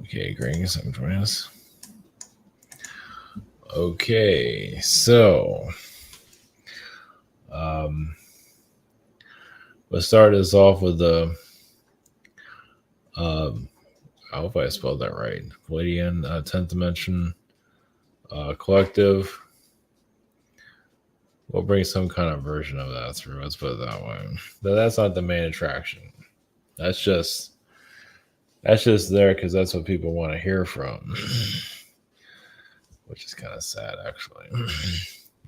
Okay, greetings, I'm joining us. Okay, so let's start this off with the. I hope I spelled that right. Pleiadian 10th dimension collective. We'll bring some kind of version of that through. Let's put it that way. But that's not the main attraction. That's just there because that's what people want to hear from, which is kind of sad actually.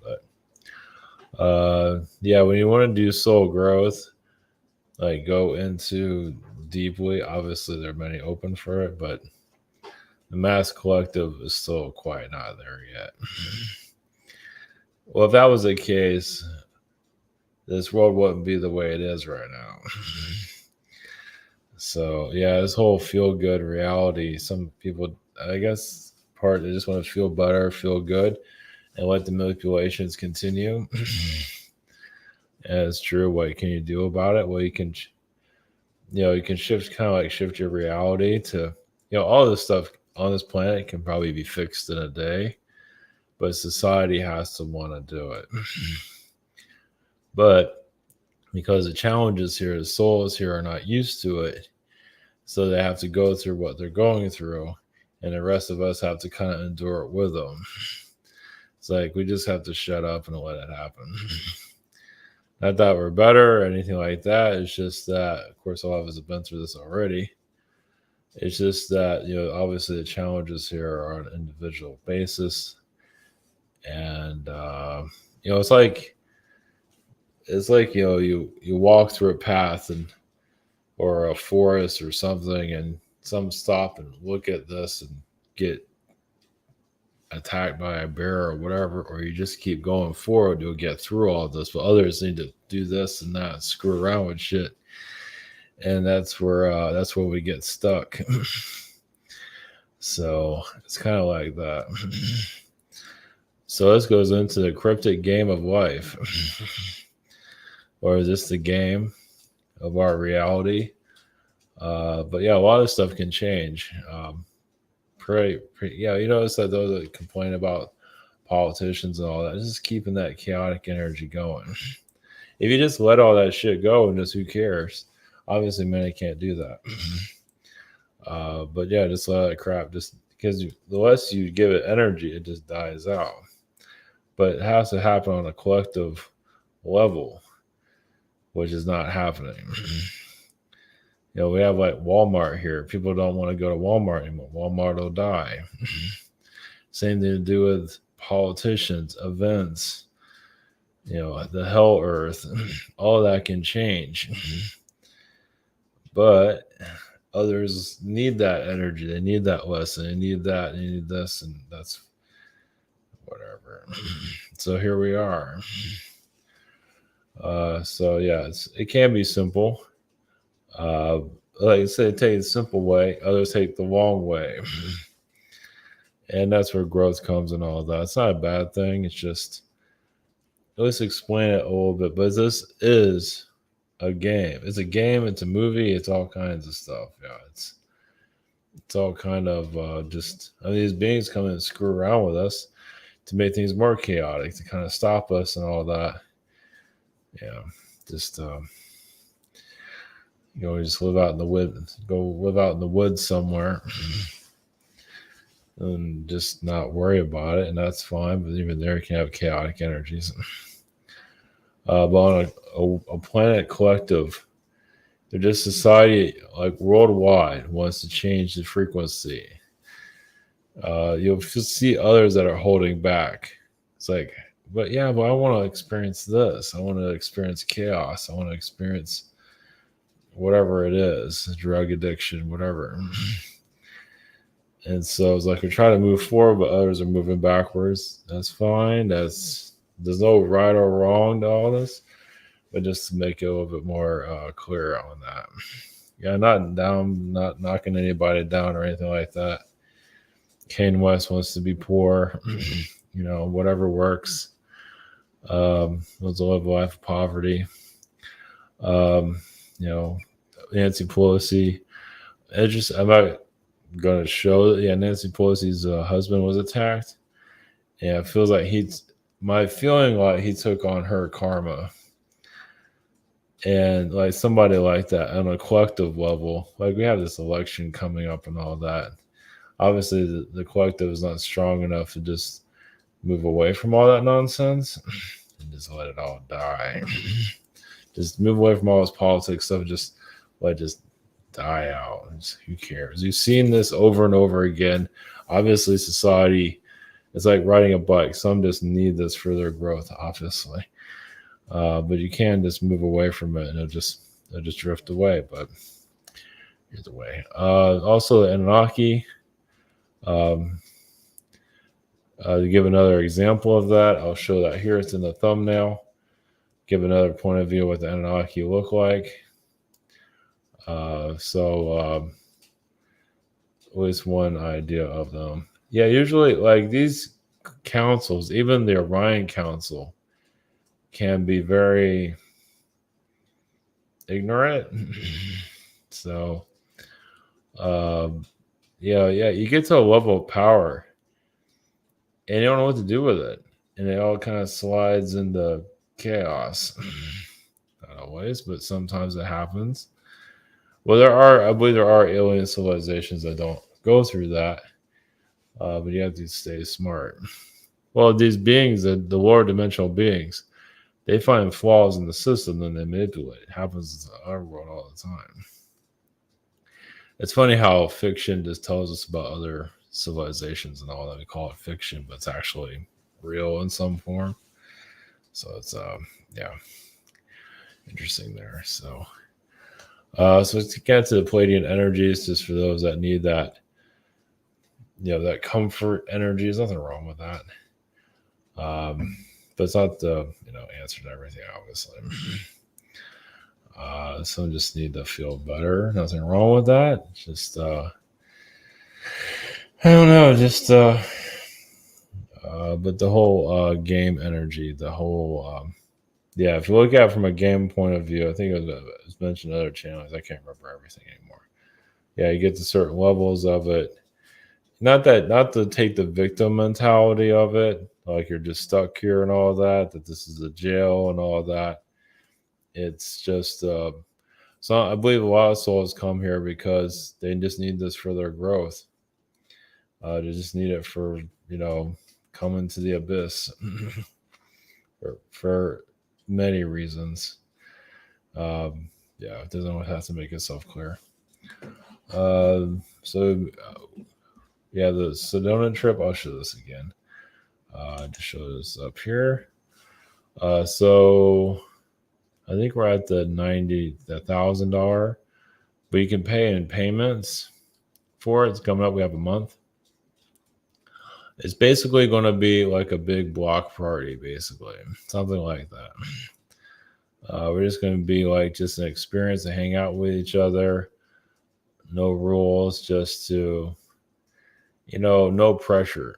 But yeah, when you want to do soul growth, like go into deeply. Obviously, there are many open for it, but the mass collective is still quite not there yet. Well, if that was the case, this world wouldn't be the way it is right now. So yeah, this whole feel good reality. Some people, I guess, they just want to feel better, feel good, and let the manipulations continue. And it's true. What can you do about it? Well, you can shift, kind of like shift your reality to, all this stuff on this planet can probably be fixed in a day, but society has to want to do it. But because the challenges here, the souls here are not used to it, so they have to go through what they're going through, and the rest of us have to kind of endure it with them. It's like we just have to shut up and let it happen. Not that we're better or anything like that. It's just that, of course, a lot of us have been through this already. It's just that, obviously the challenges here are on an individual basis. And, it's like, you walk through a path or a forest or something, and some stop and look at this and get attacked by a bear or whatever, or you just keep going forward to get through all this, but others need to do this and that, screw around with shit, and that's where we get stuck. So it's kind of like that. So this goes into the cryptic game of life. Or is this the game of our reality? But yeah, a lot of stuff can change. Yeah, you notice that those that complain about politicians and all that, just keeping that chaotic energy going. If you just let all that shit go and just who cares? Obviously, many can't do that. But yeah, just let that crap, just because the less you give it energy, it just dies out. But it has to happen on a collective level, which is not happening. We have like Walmart here. People don't want to go to Walmart anymore. Walmart will die. Same thing to do with politicians, events, the hell earth. All that can change. But others need that energy. They need that lesson. They need that. They need this. And that's whatever. So here we are. So yeah, it can be simple. Like I said, take the simple way, others take the long way. And that's where growth comes and all that. It's not a bad thing. It's just, let's explain it a little bit. But this is a game. It's a game. It's a movie. It's all kinds of stuff. Yeah, it's all kind of these beings come in and screw around with us to make things more chaotic, to kind of stop us and all that. Yeah, just just live out in the woods, go live out in the woods somewhere and just not worry about it. And that's fine. But even there, you can have chaotic energies. But on a planet collective, they're just society, like worldwide, wants to change the frequency. You'll see others that are holding back. It's like, but I want to experience this. I want to experience chaos. I want to experience whatever it is, drug addiction, whatever. And so it's like we're trying to move forward, but others are moving backwards. That's fine. There's no right or wrong to all this, but just to make it a little bit more clear on that. Yeah, not knocking anybody down or anything like that. Kane West wants to be poor, whatever works. Let's live a life of poverty. Nancy Pelosi. I'm not going to show that, yeah, Nancy Pelosi's husband was attacked. Yeah, it feels like my feeling like he took on her karma. And like somebody like that on a collective level, like we have this election coming up and all that. Obviously, the collective is not strong enough to just move away from all that nonsense and just let it all die. Just move away from all this politics stuff. Just let it just die out. Who cares? You've seen this over and over again. Obviously, society is like riding a bike. Some just need this for their growth, obviously. But you can just move away from it and it'll just drift away. But either way. Also, the Anunnaki. To give another example of that, I'll show that here. It's in the thumbnail. Give another point of view of what the Anunnaki look like. So at least one idea of them. Yeah, usually like these councils, even the Orion Council, can be very ignorant. So, yeah, you get to a level of power and you don't know what to do with it. And it all kind of slides into chaos. Not always, but sometimes it happens. Well, I believe there are alien civilizations that don't go through that. But you have to stay smart. Well, these beings, the lower dimensional beings, they find flaws in the system and they manipulate. It happens in our world all the time. It's funny how fiction just tells us about other civilizations and all that. We call it fiction, but it's actually real in some form. So it's interesting there. So to get to the Pleiadian energies, just for those that need that, that comfort energy. There's nothing wrong with that. But it's not the answer to everything, obviously. Some just need to feel better. Nothing wrong with that. Just I don't know. Just but the whole game energy, the whole if you look at it from a game point of view, I think it was mentioned in other channels. I can't remember everything anymore. Yeah, you get to certain levels of it. Not to take the victim mentality of it, like you're just stuck here and all that this is a jail and all that. It's just so I believe a lot of souls come here because they just need this for their growth. They just need it for coming to the abyss for many reasons. It doesn't have to make itself clear. The Sedona trip, I'll show this again. To show this up here. So I think we're at the $1,000, but you can pay in payments for it. It's coming up. We have a month. It's basically going to be like a big block party, basically. Something like that. We're just going to be like just an experience to hang out with each other. No rules, just to, no pressure.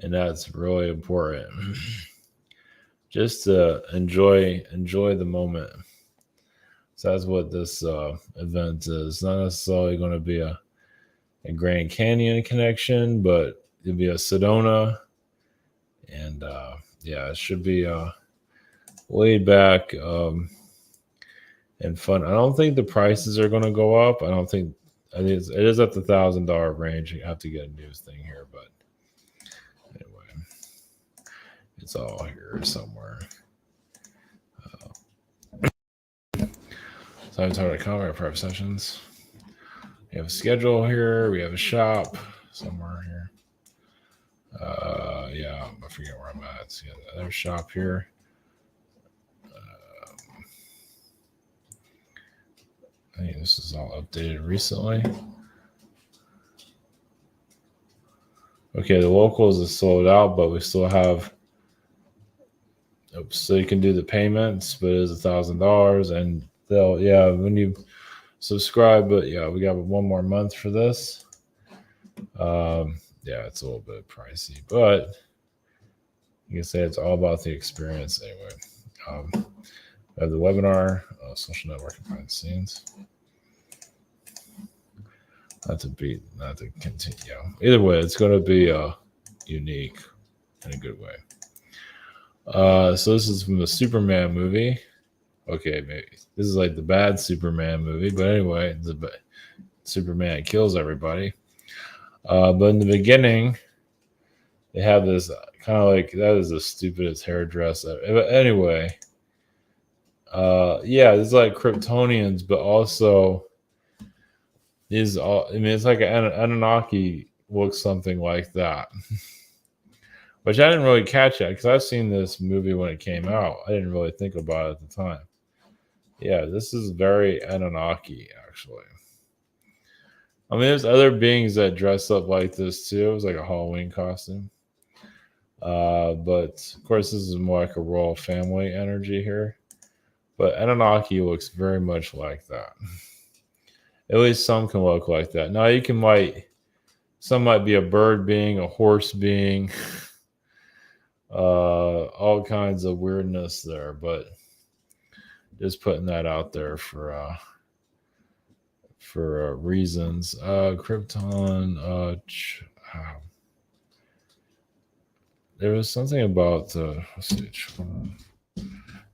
And that's really important. Just to enjoy the moment. So that's what this event is. It's not necessarily going to be a Grand Canyon connection, but it'll be a Sedona. And it should be laid back and fun. I don't think the prices are going to go up. I think it is at the $1,000 range. You have to get a news thing here, but anyway, it's all here somewhere. So I'm talking about our prep sessions. We have a schedule here. We have a shop somewhere here. I forget where I'm at. So another shop here. I think this is all updated recently. Okay, the locals is sold out, but we still have. So you can do the payments, but it is $1,000, and when you subscribe. But we got one more month for this. It's a little bit pricey, but you can say it's all about the experience anyway. We have the webinar, social networking behind the scenes. not to continue. Either way, it's going to be unique in a good way. So this is from the Superman movie. Okay, maybe this is like the bad Superman movie, but anyway, Superman kills everybody. But in the beginning, they have this kind of like, that is the stupidest hairdress ever. But anyway, yeah, it's like Kryptonians, but also these all. I mean, it's like an Anunnaki looks something like that, which I didn't really catch that because I've seen this movie when it came out. I didn't really think about it at the time. Yeah, this is very Anunnaki, actually. I mean, there's other beings that dress up like this too. It was like a Halloween costume. But of course, this is more like a royal family energy here. But Anunnaki looks very much like that. At least some can look like that. Now you can some might be a bird being, a horse being, all kinds of weirdness there. But just putting that out there for reasons. Krypton. There was something about let's see.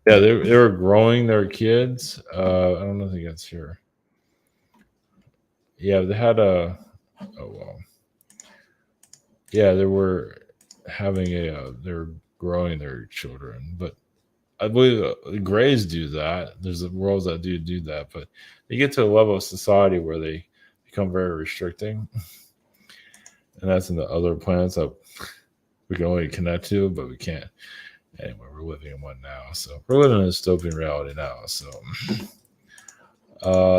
Yeah, they were growing their kids. I don't know if it gets here. Yeah, they had a. Oh well. Yeah, they were having they're growing their children, but I believe the Greys do that. There's worlds that do that, but they get to a level of society where they become very restricting, and that's in the other planets that we can only connect to, but we can't. Anyway, we're living in one now, so we're living in a dystopian reality now. So,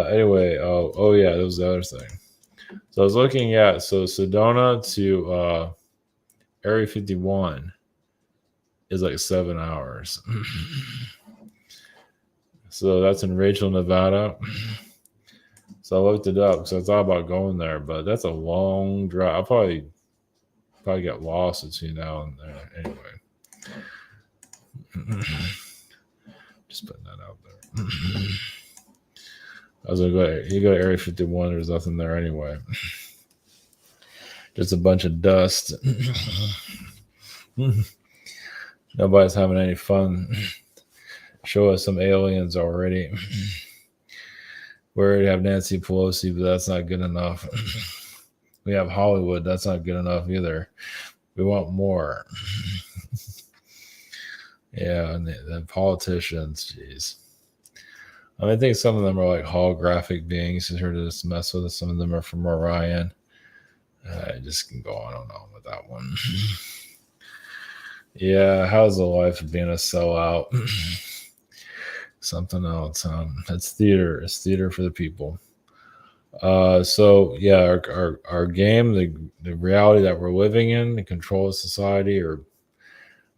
anyway, oh yeah, that was the other thing. So I was looking at Sedona to Area 51 is like 7 hours. So that's in Rachel, Nevada. So I looked it up because I thought about going there, but that's a long drive. I'll probably get lost between now and there. Anyway, just putting that out there. I was gonna go. You go to Area 51. There's nothing there anyway. Just a bunch of dust. Nobody's having any fun. Show us some aliens already. We already have Nancy Pelosi, but that's not good enough. We have Hollywood. That's not good enough either. We want more. Yeah, and the politicians, jeez. I think some of them are like holographic beings here to just mess with us. Some of them are from Orion. I just can go on and on with that one. Yeah, how's the life of being a sellout? Something else. It's theater. It's theater for the people. So yeah, our game, the reality that we're living in, the control of society, or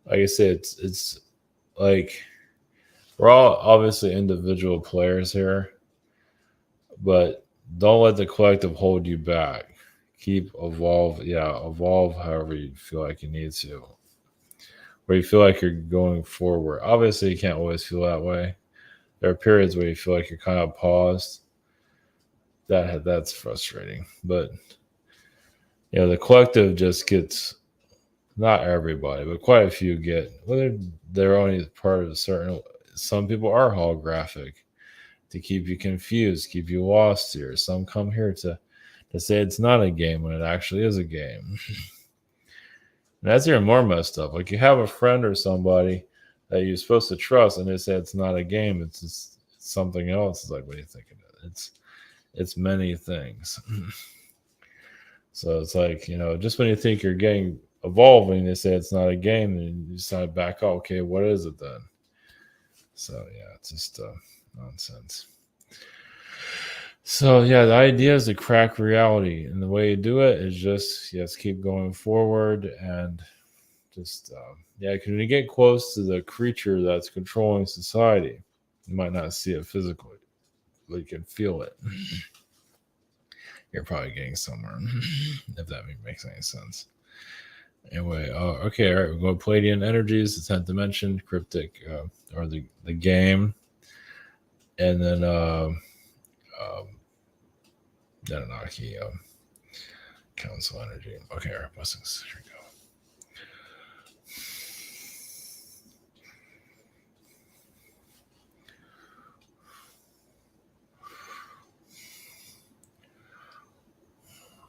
like I say, it's like we're all obviously individual players here, but don't let the collective hold you back. Keep evolve however you feel like you need to. Where you feel like you're going forward. Obviously, you can't always feel that way. There are periods where you feel like you're kind of paused. That's frustrating. But the collective just gets, not everybody, but quite a few get, whether they're only part of a certain. Some people are holographic to keep you confused, keep you lost here. Some come here to say it's not a game when it actually is a game. And that's even more messed up. Like you have a friend or somebody that you're supposed to trust, and they say it's not a game. It's just something else. It's like, what are you thinking? It's many things. So it's like, just when you think you're getting evolving, they say it's not a game, and you decide back, oh, okay, what is it then? So yeah, it's just nonsense. So yeah, the idea is to crack reality, and the way you do it is just keep going forward and just because when you get close to the creature that's controlling society, you might not see it physically, but you can feel it. You're probably getting somewhere, if that makes any sense. Anyway, okay, all right, we're going Pleiadian energies, the 10th dimension, Cryptic, or the game, and then Anunnaki council energy. Okay, our blessings. Here we go.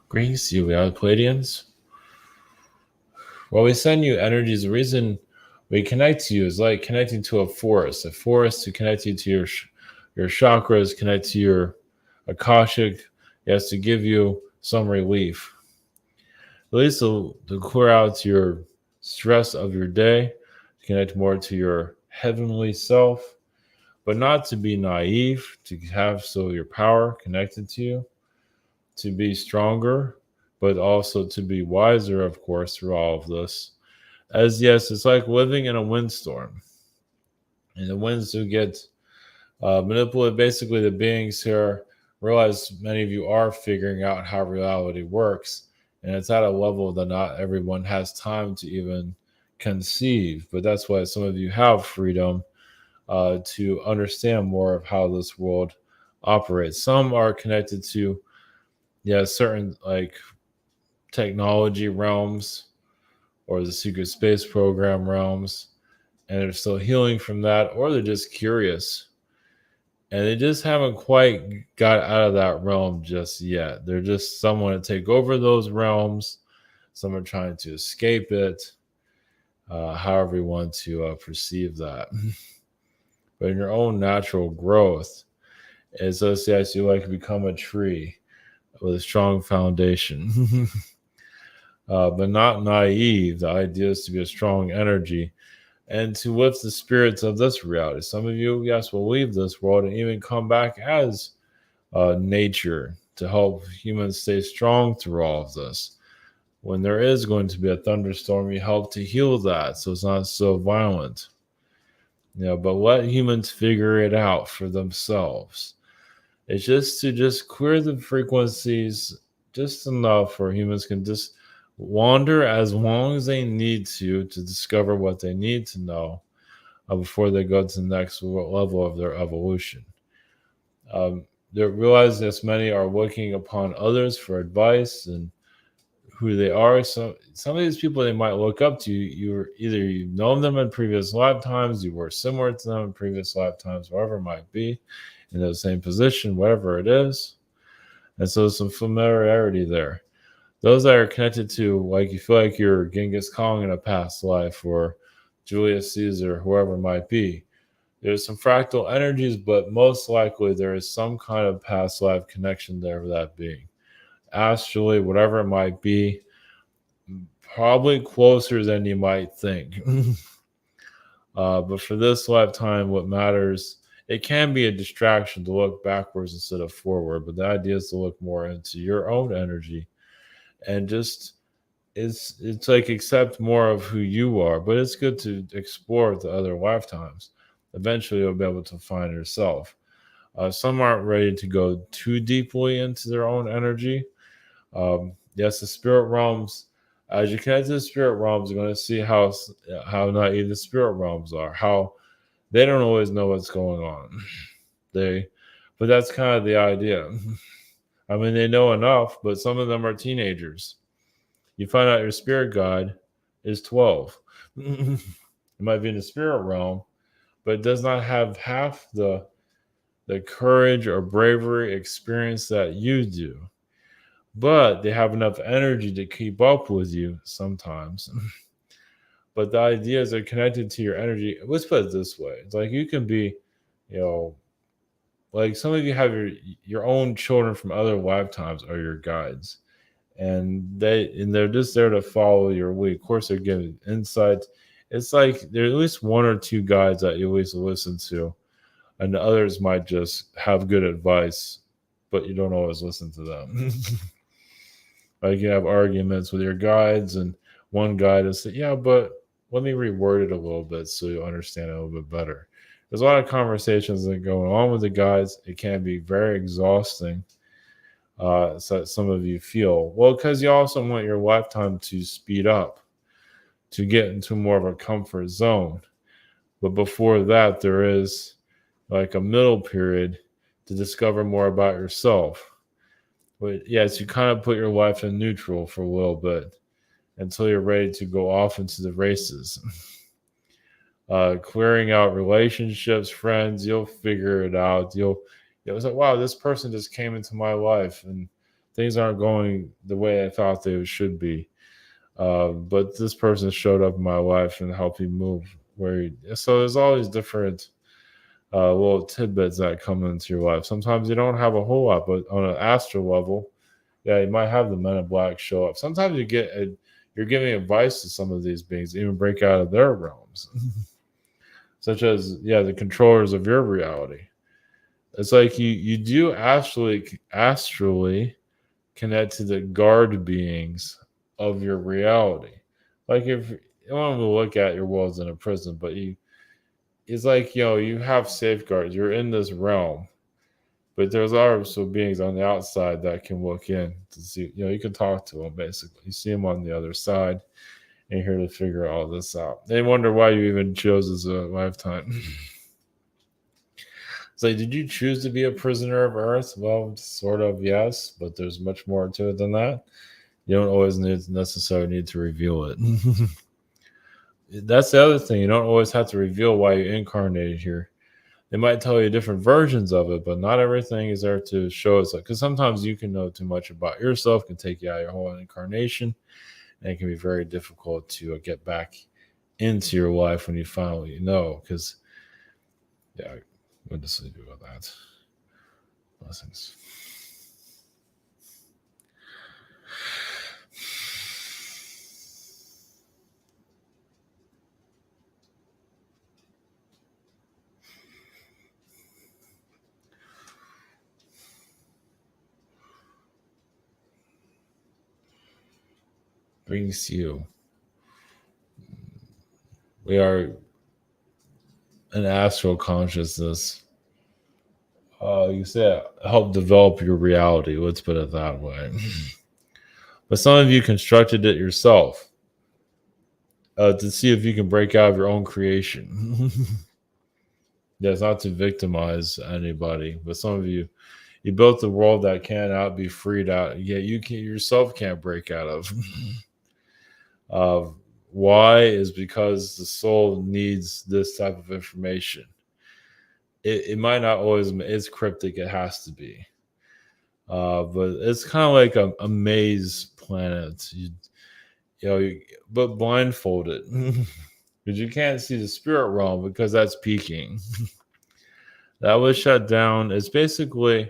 Greetings to you, we are the Pleiadians. Well, we send you energies. The reason we connect to you is like connecting to a forest. A forest to connect you to your chakras, connect to your Akashic. Yes, to give you some relief. At least to clear out your stress of your day, to connect more to your heavenly self, but not to be naive, to have your power connected to you, to be stronger, but also to be wiser, of course, through all of this. As yes, it's like living in a windstorm. And the winds do get manipulated. Basically, the beings here realize many of you are figuring out how reality works. And it's at a level that not everyone has time to even conceive. But that's why some of you have freedom to understand more of how this world operates. Some are connected to certain like technology realms or the secret space program realms, and they're still healing from that, or they're just curious and they just haven't quite got out of that realm just yet. They're just someone to take over those realms. Some are trying to escape it, however you want to perceive that. But in your own natural growth, it's as you like to become a tree with a strong foundation. But not naive. The idea is to be a strong energy and to lift the spirits of this reality. Some of you, yes, will leave this world and even come back as nature to help humans stay strong through all of this. When there is going to be a thunderstorm, you help to heal that so it's not so violent. But let humans figure it out for themselves. It's just to clear the frequencies just enough where humans can just wander as long as they need to discover what they need to know before they go to the next level of their evolution. They realize that many are looking upon others for advice and who they are. So some of these people they might look up to, you've known them in previous lifetimes, you were similar to them in previous lifetimes, whatever it might be, in the same position, whatever it is. And so there's some familiarity there. Those that are connected to, like you feel like you're Genghis Khan in a past life or Julius Caesar, whoever it might be. There's some fractal energies, but most likely there is some kind of past life connection there with that being. Astrally, whatever it might be, probably closer than you might think. But for this lifetime, what matters, it can be a distraction to look backwards instead of forward, but the idea is to look more into your own energy and just it's like accept more of who you are. But it's good to explore the other lifetimes. Eventually you'll be able to find yourself. Some aren't ready to go too deeply into their own energy. Yes, the spirit realms, as you connect to the spirit realms, you're going to see how naive the spirit realms are, how they don't always know what's going on. But that's kind of the idea. I mean, they know enough, but some of them are teenagers. You find out your spirit guide is 12. It might be in the spirit realm, but it does not have half the courage or bravery experience that you do. But they have enough energy to keep up with you sometimes. But the idea is they're connected to your energy. Let's put it this way. It's like you can be, like some of you have your own children from other lifetimes are your guides. And they're just there to follow your lead. Of course, they're giving insight. It's like there's at least one or two guides that you always listen to. And the others might just have good advice, but you don't always listen to them. Like you have arguments with your guides, and one guide will say, yeah, but let me reword it a little bit so you understand it a little bit better. There's a lot of conversations that go on with the guides. It can be very exhausting. So some of you feel, well, because you also want your lifetime to speed up, to get into more of a comfort zone. But before that, there is like a middle period to discover more about yourself. But yes, you kind of put your life in neutral for a little bit until you're ready to go off into the races. Clearing out relationships, friends, you'll figure it out. It was like, wow, this person just came into my life and things aren't going the way I thought they should be. But this person showed up in my life and helped me move so there's all these different little tidbits that come into your life. Sometimes you don't have a whole lot, but on an astral level, yeah, you might have the men in black show up. Sometimes you're giving advice to some of these beings, even break out of their realms, such as the controllers of your reality. It's like you do astrally connect to the guard beings of your reality. Like if you want to look at your world in a prison, but it's like you have safeguards. You're in this realm, but there's also beings on the outside that can look in to see. You can talk to them basically. You see them on the other side, and you're here to figure all this out. They wonder why you even chose this lifetime. It's like, did you choose to be a prisoner of Earth? Well, sort of, yes, but there's much more to it than that. You don't always necessarily need to reveal it. That's the other thing. You don't always have to reveal why you incarnated here. They might tell you different versions of it, but not everything is there to show us. Because sometimes you can know too much about yourself, can take you out of your whole incarnation, and it can be very difficult to get back into your life when you finally know. Because, we'll just leave you with that. Blessings. Brings you. We are an astral consciousness. You said help develop your reality. Let's put it that way. But some of you constructed it yourself to see if you can break out of your own creation. It's not to victimize anybody, but some of you built a world that cannot be freed out. Yet yourself can't break out of. Why is because the soul needs this type of information. It might not always. It's cryptic. It has to be. But it's kind of like a maze planet. But blindfolded because you can't see the spirit realm because that's peaking. That was shut down. It's basically,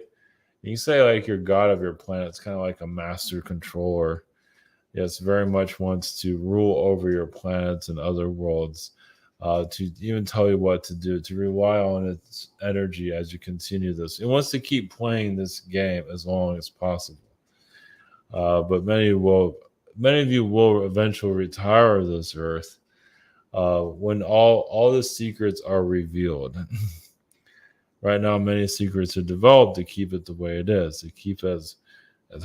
you can say like your god of your planet. It's kind of like a master controller. Yes, very much wants to rule over your planets and other worlds, to even tell you what to do, to rely on its energy as you continue this. It wants to keep playing this game as long as possible. But many of you will eventually retire this earth when all the secrets are revealed. Right now, many secrets are developed to keep it the way it is, to keep it as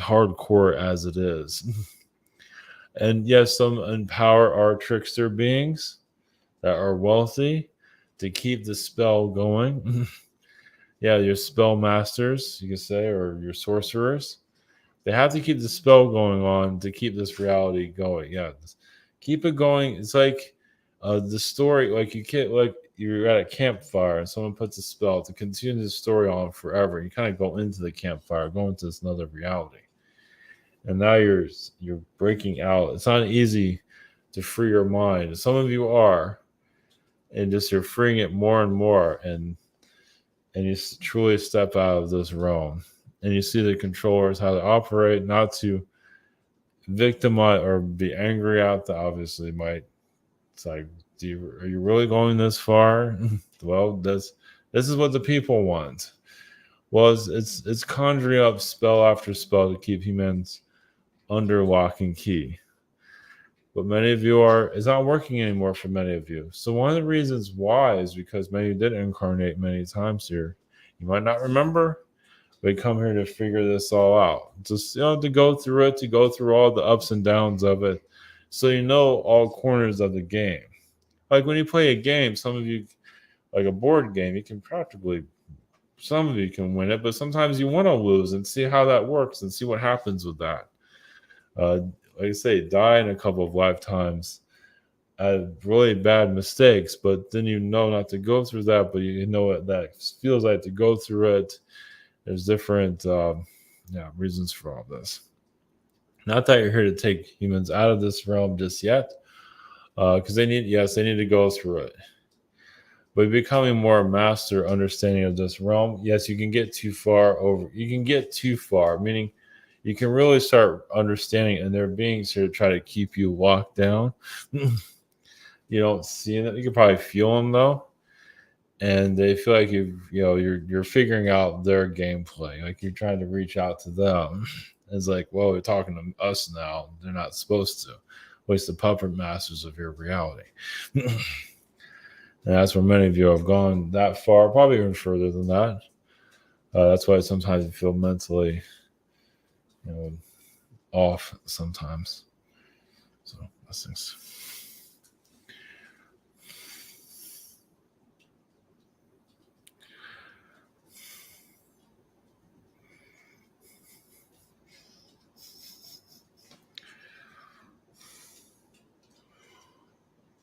hardcore as it is. And yes, some empower our trickster beings that are wealthy to keep the spell going. Your spell masters, you could say, or your sorcerers. They have to keep the spell going on to keep this reality going. Keep it going. It's like the story, like you're at a campfire and someone puts a spell to continue the story on forever. You kind of go into the campfire, go into this another reality. And now you're breaking out. It's not easy to free your mind. Some of you are, and just you're freeing it more and more, and you truly step out of this realm. And you see the controllers how to operate, not to victimize or be angry at the obviously might. It's like, are you really going this far? Well, this is what the people want. Well, it's conjuring up spell after spell to keep humans under lock and key. But many of you it's not working anymore for many of you. So one of the reasons why is because many did incarnate many times here. You might not remember. We come here to figure this all out. Just to go through it, to go through all the ups and downs of it, so you know all corners of the game. Like when you play a game, some of you, like a board game, you can practically some of you can win it, but sometimes you want to lose and see how that works and see what happens with that. Like I say, die in a couple of lifetimes really bad mistakes, but then you know not to go through that, but you know what that feels like to go through it. There's different reasons for all this. Not that you're here to take humans out of this realm just yet, because they need to go through it. But becoming more master understanding of this realm, yes, you can get too far over. You can get too far, meaning you can really start understanding, and there are beings here to try to keep you locked down. You don't see them. You can probably feel them though, and they feel like you're figuring out their gameplay, like you're trying to reach out to them. It's like, well, they're talking to us now. They're not supposed to. Waste the puppet masters of your reality. And that's where many of you have gone that far, probably even further than that. That's why sometimes you feel mentally, off sometimes. So that's things.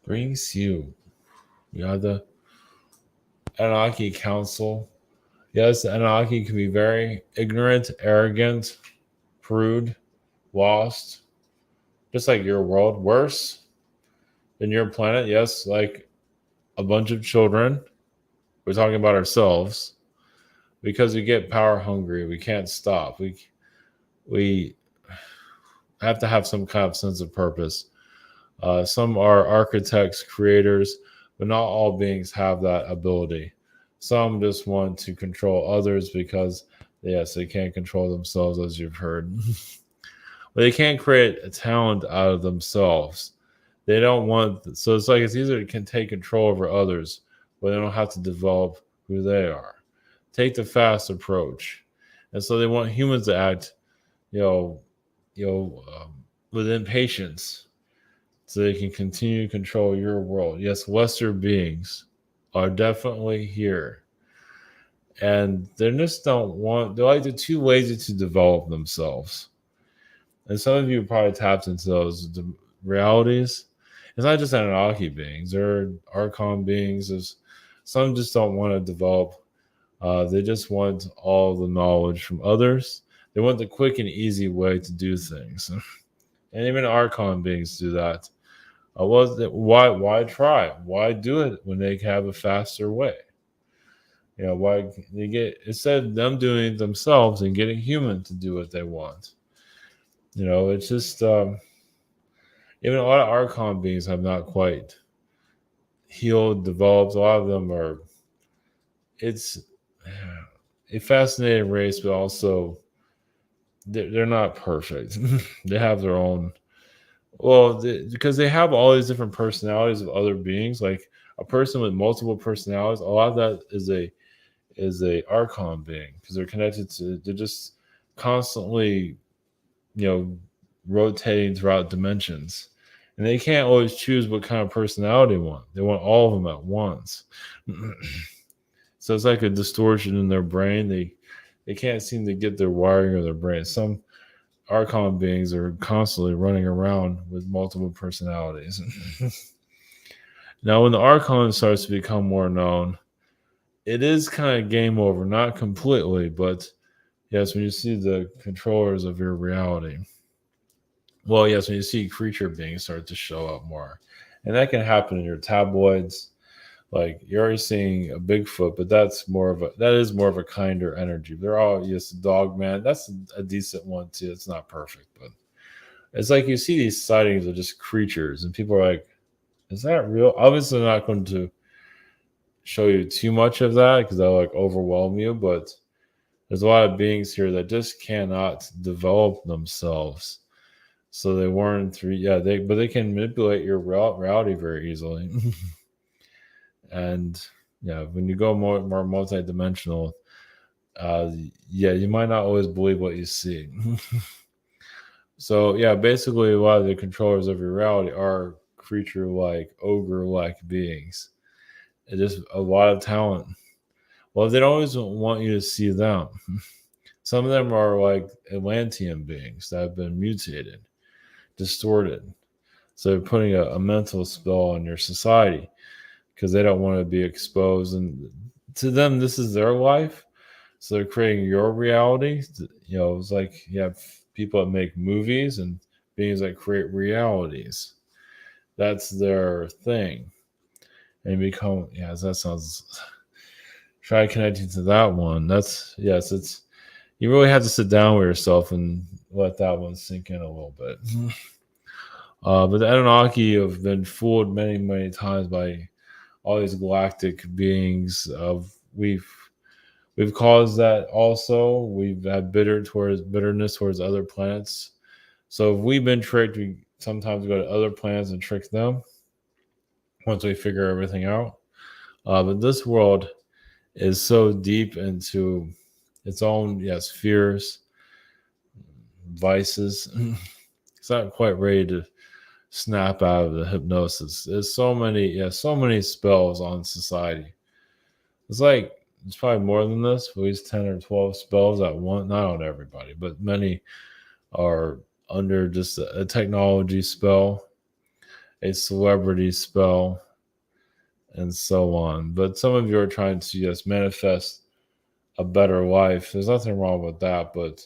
Brings you. You have the Anunnaki Council. Yes, the Anunnaki can be very ignorant, arrogant, prude, lost, just like your world. Worse than your planet. Yes, like a bunch of children. We're talking about ourselves because we get power hungry. We can't stop. We have to have some kind of sense of purpose. Some are architects, creators, but not all beings have that ability. Some just want to control others because, yes, they can't control themselves, as you've heard. But they can't create a talent out of themselves. They don't want, so it's like it's easier to can take control over others, but they don't have to develop who they are. Take the fast approach. And so they want humans to act, with impatience, so they can continue to control your world. Yes, lesser beings are definitely here. And they just they're like they're too lazy to develop themselves. And some of you probably tapped into those realities. It's not just Anunnaki beings, there are Archon beings. Some just don't want to develop. They just want all the knowledge from others. They want the quick and easy way to do things. And even Archon beings do that. Why try? Why do it when they can have a faster way? Why they get instead of them doing it themselves and getting human to do what they want. It's just even a lot of Archon beings have not quite healed, developed. A lot of them are. It's a fascinating race, but also they're not perfect. They have their own. Well, because they have all these different personalities of other beings, like a person with multiple personalities. A lot of that is a Archon being because they're connected to. They're just constantly, rotating throughout dimensions, and they can't always choose what kind of personality they want. They want all of them at once. So it's like a distortion in their brain. They can't seem to get their wiring of their brain. Some Archon beings are constantly running around with multiple personalities. Now, when the Archon starts to become more known, it is kind of game over. Not completely, but yes, when you see the controllers of your reality. Well, yes, when you see creature beings start to show up more. And that can happen in your tabloids. Like you're already seeing a Bigfoot, but that is more of a kinder energy. They're all dog man. That's a decent one too. It's not perfect, but it's like you see these sightings of just creatures, and people are like, "Is that real?" Obviously, I'm not going to show you too much of that because that'll like overwhelm you. But there's a lot of beings here that just cannot develop themselves, so they weren't through. Yeah, they can manipulate your reality very easily. And when you go more multidimensional, you might not always believe what you see. So basically a lot of the controllers of your reality are creature-like, ogre-like beings. It's just a lot of talent. Well, they don't always want you to see them. Some of them are like Atlantean beings that have been mutated, distorted. So they're putting a mental spell on your society because they don't want to be exposed. And to them, this is their life. So they're creating your reality. It's like you have people that make movies and beings that create realities. That's their thing. And become, yes, that sounds, try connecting to that one. It's, you really have to sit down with yourself and let that one sink in a little bit. But the Anunnaki have been fooled many, many times by all these galactic beings. We've caused that also. We've had bitterness towards other planets. So if we've been tricked, we sometimes go to other planets and trick them once we figure everything out. But this world is so deep into its own, yes, fears, vices. It's not quite ready to snap out of the hypnosis. There's so many spells on society. It's probably more than this, at least 10 or 12 spells at once. Not on everybody, but many are under just a technology spell, a celebrity spell, and so on. But some of you are trying to just manifest a better life. There's nothing wrong with that. But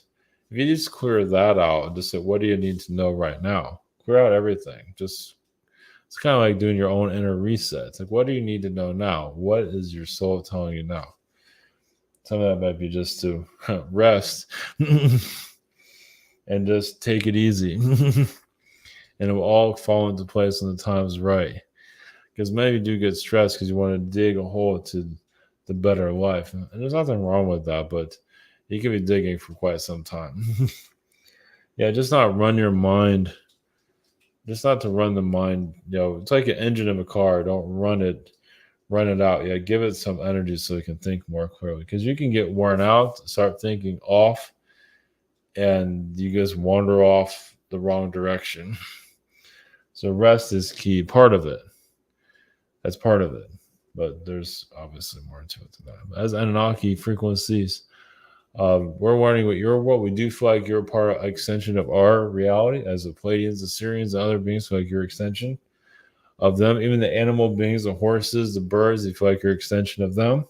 if you just clear that out and just say, what do you need to know right now? Clear out everything. It's kind of like doing your own inner reset. It's like, what do you need to know now? What is your soul telling you now? Some of that might be just to rest and just take it easy. And it will all fall into place when the time is right. Because many of you do get stressed because you want to dig a hole to the better life. And there's nothing wrong with that, but you can be digging for quite some time. Just not run your mind. Just not to run the mind. It's like an engine of a car. Don't run it out. Give it some energy so it can think more clearly. Because you can get worn out, start thinking off, and you just wander off the wrong direction. So rest is key. Part of it. That's part of it. But there's obviously more to it than that. As Anunnaki frequencies, we're wondering what your world. We do feel like you're a part of extension of our reality as the Pleiadians, the Syrians, and other beings feel like you're extension of them. Even the animal beings, the horses, the birds, they feel like you're extension of them.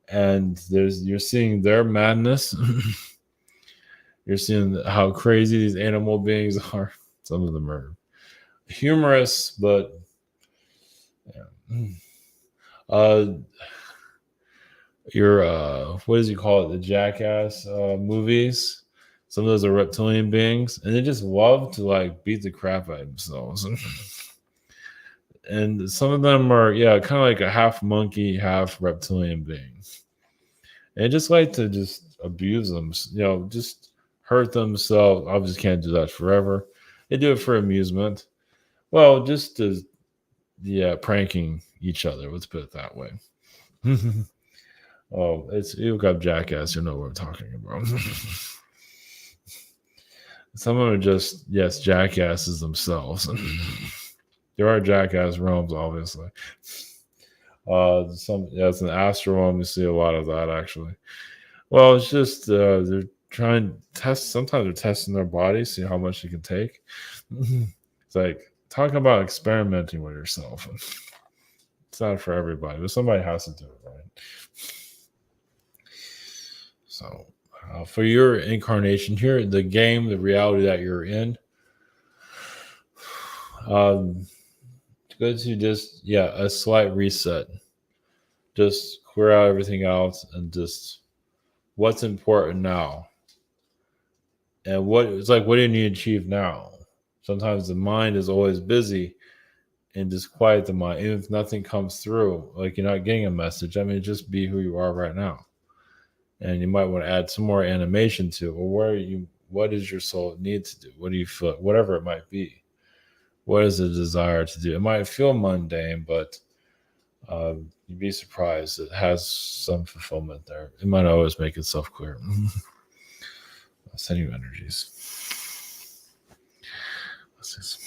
And you're seeing their madness. You're seeing how crazy these animal beings are. Some of them are humorous, but what does he call it? The Jackass movies. Some of those are reptilian beings, and they just love to beat the crap out of themselves. And some of them are, kind of like a half monkey, half reptilian being. And they just like to just abuse them, just hurt themselves. Obviously can't do that forever. They do it for amusement. Well, just to, pranking each other. Let's put it that way. Oh, you look up Jackass, you know what I'm talking about. Some of them are just, jackasses themselves. There are jackass realms, obviously. It's an astral realm. You see a lot of that, actually. Well, it's just they're trying to test. Sometimes they're testing their bodies, see how much they can take. It's like talking about experimenting with yourself. It's not for everybody, but somebody has to do it, right? So, for your incarnation here, the game, the reality that you're in, good to just, a slight reset. Just clear out everything else and just what's important now. And what do you need to achieve now? Sometimes the mind is always busy, and just quiet the mind. Even if nothing comes through, like you're not getting a message, just be who you are right now. And you might want to add some more animation to it. Well, what does your soul need to do? What do you feel? Whatever it might be. What is the desire to do? It might feel mundane, but you'd be surprised. It has some fulfillment there. It might always make itself clear. I'll send you energies. Let's see.